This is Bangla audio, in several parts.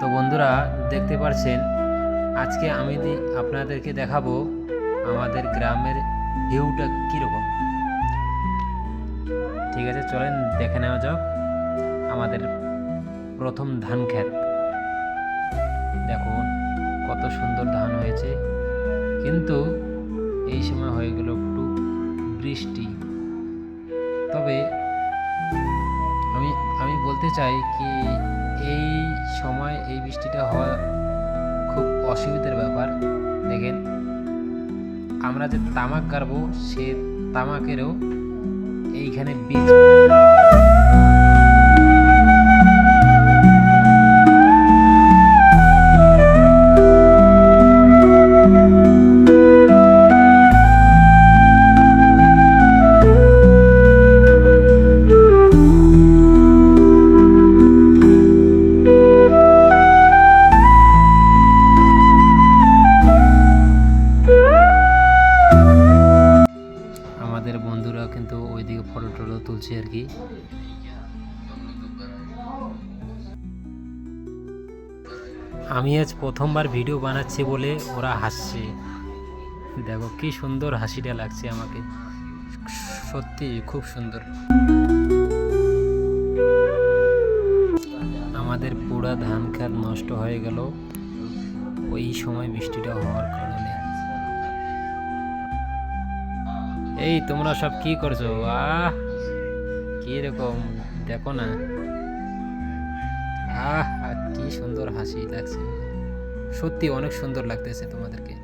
তো বন্ধুরা দেখতে পাচ্ছেন আজকে আমি আপনাদেরকে দেখাবো আমাদের গ্রামের ভিউটা কীরকম। ঠিক আছে, চলেন দেখে নেওয়া যাক আমাদের প্রথম ধান ক্ষেত। দেখুন কত সুন্দর ধান হয়েছে, কিন্তু এই সময় হয়ে গেল একটু বৃষ্টি। তবে আমি আমি বলতে চাই কি এই সময় এই বৃষ্টিটা হওয়া খুব অসুবিধার ব্যাপার। দেখেন আমরা যে তামাক গাড়বো সে তামাকেরও এইখানে বীজ আমাদের বন্ধুরা কিন্তু ওইদিকে ফটো টটো তুলছে আর কি। আমি আজ প্রথমবার ভিডিও বানাচ্ছি বলে ওরা হাসছে। দেখো কি সুন্দর হাসিটা লাগছে আমাকে, সত্যি খুব সুন্দর। আমাদের পুরা ধান ক্ষেত নষ্ট হয়ে গেল ওই সময় বৃষ্টিটা হওয়ার কারণে। এই তোমরা সব কি করছো? কি রকম দেখো না, কি সুন্দর হাসি লাগছে, সত্যি অনেক সুন্দর লাগতেছে তোমাদেরকে।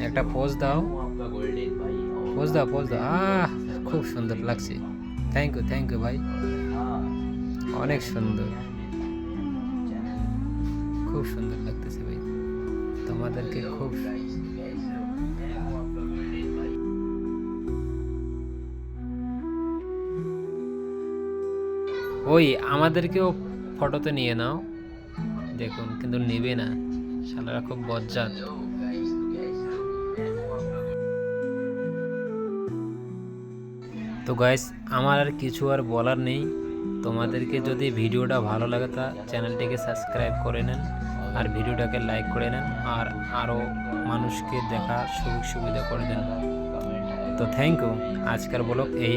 একটা পোজ দাও, পোজ দাও, পোজ দাও। খুব সুন্দর লাগছে। থ্যাংক ইউ ভাই, অনেক সুন্দর, খুব সুন্দর লাগতেছে ভাই তোমাদেরকে। খুব ওই আমাদেরকেও ফটোতে নিয়ে নাও। দেখুন কিন্তু নেবে না, শালারা খুব বজ্জাত। তো গাইস আমার আর কিছু আর বলার নেই। তোমাদেরকে যদি ভিডিওটা ভালো লাগে তা চ্যানেলটিকে সাবস্ক্রাইব করে নেন, আর ভিডিওটাকে লাইক করে নেন, আর আরও মানুষকে দেখা সুযোগ সুবিধা করে দেন। তো থ্যাংক ইউ, আজকের ব্লগ এই।